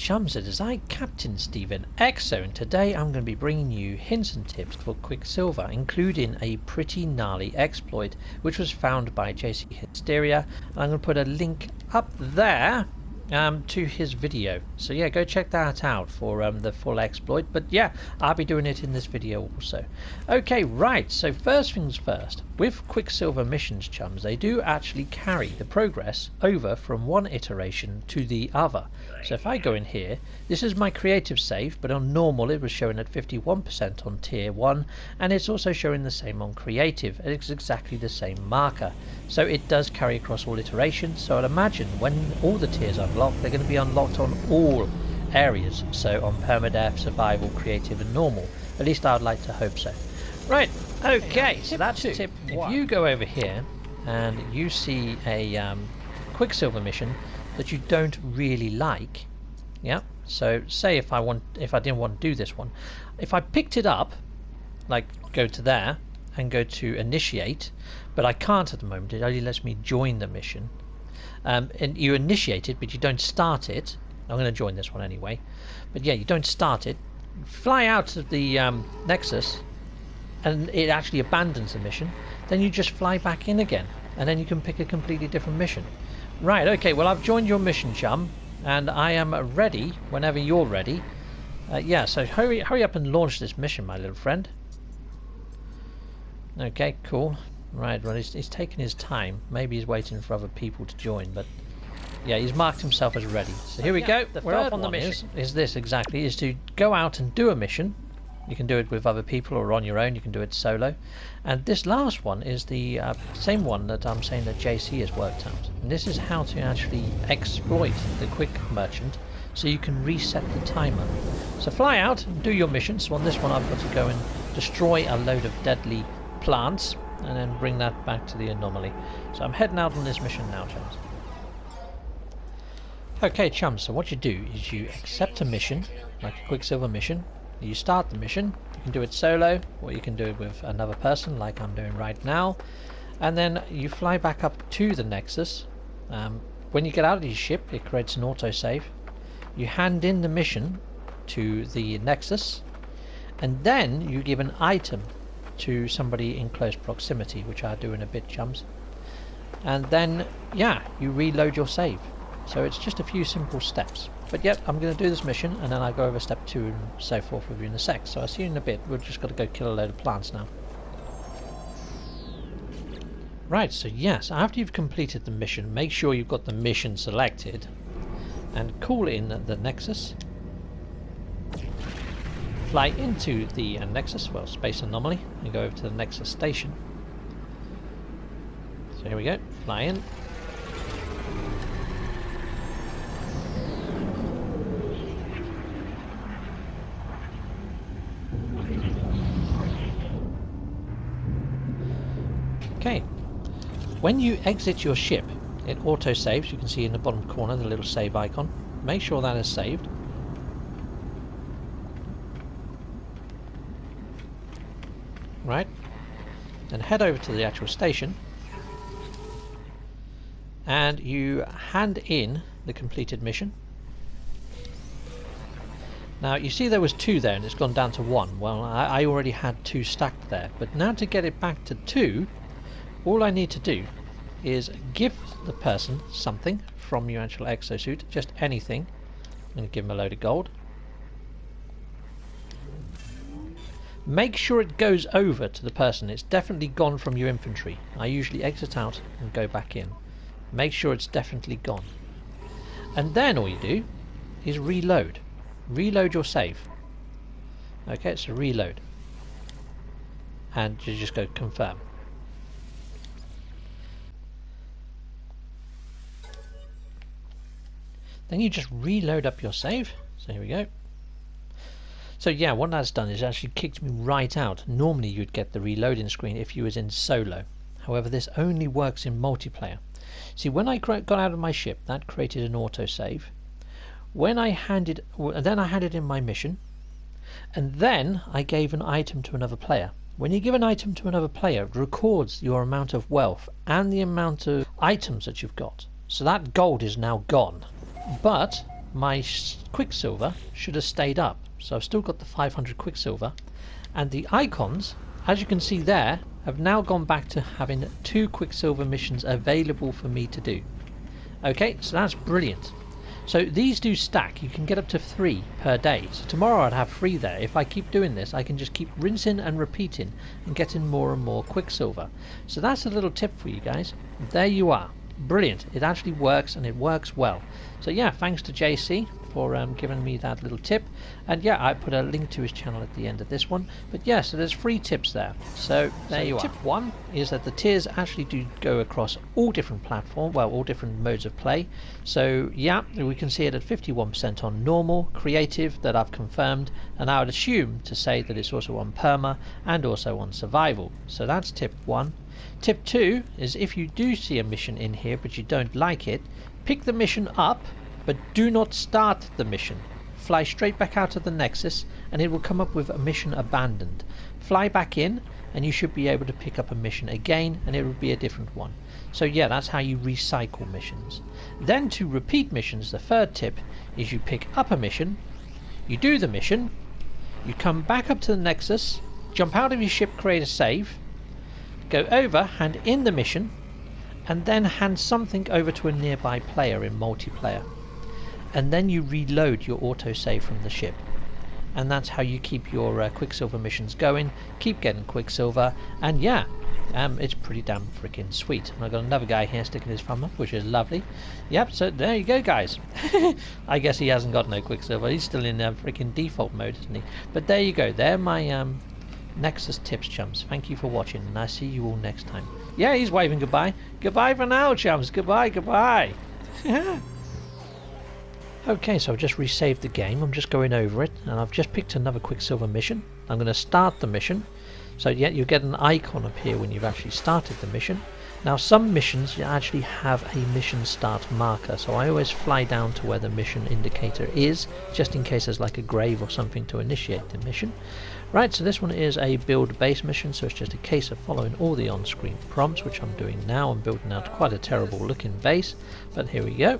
chums, it is I, Captain Stephen Exo, and today I'm going to be bringing you hints and tips for Quicksilver, including a pretty gnarly exploit which was found by JC Hysteria, and I'm going to put a link up there to his video. So yeah, go check that out for the full exploit, but yeah, I'll be doing it in this video also. Okay, right, so first things first, with Quicksilver missions, chums, they do actually carry the progress over from one iteration to the other. So if I go in here, this is my creative save, but on normal it was showing at 51% on tier 1, and it's also showing the same on creative. It's exactly the same marker, so it does carry across all iterations. So I'd imagine when all the tiers unlock, they're going to be unlocked on all areas, so on permadeath, survival, creative and normal. At least I would like to hope so. Right, okay, so that's tip. If you go over here and you see a Quicksilver mission that you don't really like, yeah, so say if I didn't want to do this one, if I picked it up, like go to there and go to initiate, but I can't at the moment, it only lets me join the mission. And you initiate it, but you don't start it. I'm going to join this one anyway. But yeah, you don't start it. Fly out of the Nexus, and it actually abandons the mission. Then you just fly back in again, and then you can pick a completely different mission. Right, okay, well I've joined your mission, chum, and I am ready whenever you're ready. Yeah, so hurry up and launch this mission, my little friend. Okay, cool. Right, well, he's taking his time. Maybe he's waiting for other people to join, but yeah, he's marked himself as ready. So here we go. We're off on the mission. Is this exactly? Is to go out and do a mission. You can do it with other people or on your own. You can do it solo. And this last one is the same one that I'm saying that JC has worked out. And this is how to actually exploit the quick merchant, so you can reset the timer. So fly out and do your mission. So on this one, I've got to go and destroy a load of deadly plants, and then bring that back to the anomaly. So I'm heading out on this mission now, chums. Okay, chums, so what you do is you accept a mission, like a Quicksilver mission. You start the mission. You can do it solo, or you can do it with another person, like I'm doing right now. And then you fly back up to the Nexus. When you get out of your ship, it creates an autosave. You hand in the mission to the Nexus, and then you give an item to somebody in close proximity, which I'll do in a bit, chums. And then, yeah, you reload your save. So it's just a few simple steps. But yet, I'm going to do this mission, and then I'll go over step 2 and so forth with you in a sec. So I'll see you in a bit. We've just got to go kill a load of plants now. Right, so yes, after you've completed the mission, make sure you've got the mission selected, and call in the Nexus. Fly into the Nexus, well, space anomaly, and go over to the Nexus station. So here we go, fly in. Okay, when you exit your ship, it auto-saves. You can see in the bottom corner the little save icon. Make sure that is saved. Right, then head over to the actual station, and you hand in the completed mission. Now you see there was 2 there and it's gone down to 1. Well, I already had 2 stacked there, but now to get it back to 2, all I need to do is give the person something from your actual exosuit, just anything. I'm going to give him a load of gold. Make sure it goes over to the person. It's definitely gone from your inventory. I usually exit out and go back in. Make sure it's definitely gone. And then all you do is reload. Reload your save. Okay, so reload. And you just go confirm. Then you just reload up your save. So here we go. So yeah, what that's done is actually kicked me right out. Normally you'd get the reloading screen if you was in solo. However, this only works in multiplayer. See, when I got out of my ship, that created an autosave. When I handed in my mission, and then I gave an item to another player. When you give an item to another player, it records your amount of wealth and the amount of items that you've got. So that gold is now gone. But my Quicksilver should have stayed up. So I've still got the 500 Quicksilver, and the icons, as you can see there, have now gone back to having 2 Quicksilver missions available for me to do. Okay, so that's brilliant. So these do stack. You can get up to 3 per day. So tomorrow I'd have 3 there. If I keep doing this, I can just keep rinsing and repeating and getting more and more Quicksilver. So that's a little tip for you guys. There you are. Brilliant. It actually works, and it works well. So yeah, thanks to JC for giving me that little tip. And yeah, I put a link to his channel at the end of this one. But yeah, so there's 3 tips there. So there you are. Tip 1 is that the tiers actually do go across all different platforms, well, all different modes of play. So yeah, we can see it at 51% on normal, creative, that I've confirmed, and I would assume to say that it's also on perma and also on survival. So that's tip 1. Tip 2 is if you do see a mission in here but you don't like it, pick the mission up, but do not start the mission. Fly straight back out of the Nexus and it will come up with a mission abandoned. Fly back in and you should be able to pick up a mission again, and it will be a different one. So yeah, that's how you recycle missions. Then to repeat missions, the third tip is you pick up a mission, you do the mission, you come back up to the Nexus, jump out of your ship, create a save, go over, hand in the mission, and then hand something over to a nearby player in multiplayer. And then you reload your autosave from the ship. And that's how you keep your Quicksilver missions going, keep getting Quicksilver, and yeah, it's pretty damn freaking sweet. And I've got another guy here sticking his thumb up, which is lovely. Yep, so there you go, guys. I guess he hasn't got no Quicksilver, he's still in freaking default mode, isn't he? But there you go, they're my Nexus tips, chums. Thank you for watching, and I'll see you all next time. Yeah, he's waving goodbye. Goodbye for now, chums. Goodbye, goodbye. Okay, so I've just resaved the game. I'm just going over it, and I've just picked another Quicksilver mission. I'm going to start the mission. So yeah, you get an icon up here when you've actually started the mission. Now some missions you actually have a mission start marker, so I always fly down to where the mission indicator is, just in case there's like a grave or something to initiate the mission. Right, so this one is a build base mission, so it's just a case of following all the on-screen prompts, which I'm doing now. I'm building out quite a terrible looking base, but here we go.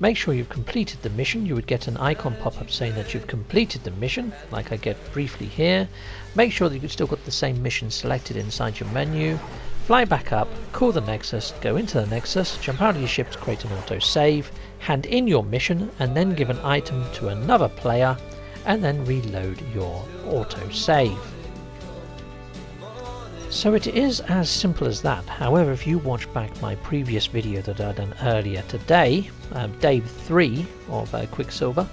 Make sure you've completed the mission. You would get an icon pop up saying that you've completed the mission, like I get briefly here. Make sure that you've still got the same mission selected inside your menu. Fly back up, call the Nexus, go into the Nexus, jump out of your ship to create an auto-save, hand in your mission, and then give an item to another player, and then reload your auto-save. So it is as simple as that. However, if you watch back my previous video that I done earlier today, day 3 of Quicksilver,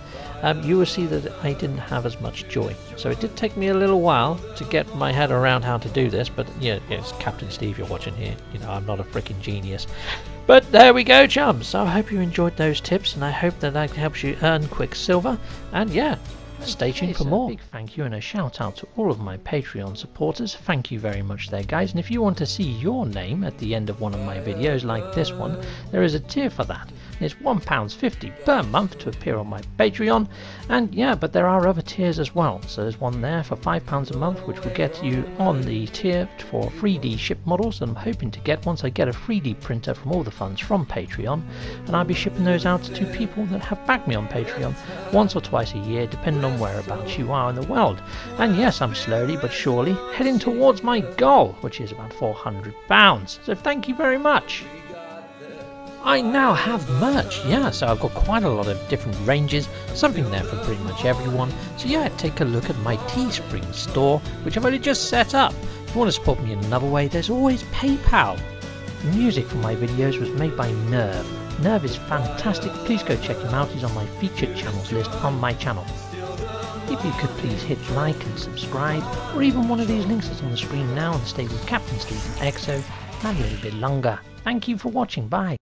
you will see that I didn't have as much joy. So it did take me a little while to get my head around how to do this, but yeah, it's Captain Steve you're watching here. You know, I'm not a freaking genius. But there we go, chums. So I hope you enjoyed those tips, and I hope that helps you earn Quicksilver. And yeah, stay tuned for more. A big thank you and a shout out to all of my Patreon supporters. Thank you very much there, guys. And if you want to see your name at the end of one of my videos like this one, there is a tier for that. It's £1.50 per month to appear on my Patreon. And yeah, but there are other tiers as well. So there's one there for £5 a month, which will get you on the tier for 3D ship models that I'm hoping to get once I get a 3D printer from all the funds from Patreon. And I'll be shipping those out to people that have backed me on Patreon once or twice a year, depending on whereabouts you are in the world. And yes, I'm slowly but surely heading towards my goal, which is about £400. So thank you very much. I now have merch, yeah, so I've got quite a lot of different ranges, something there for pretty much everyone. So yeah, take a look at my Teespring store, which I've only just set up. If you want to support me in another way, there's always PayPal. The music for my videos was made by Nerve. Nerve is fantastic, please go check him out, he's on my featured channels list on my channel. If you could please hit like and subscribe, or even one of these links that's on the screen now, and stay with Captain Steve and EXO a little bit longer. Thank you for watching, bye.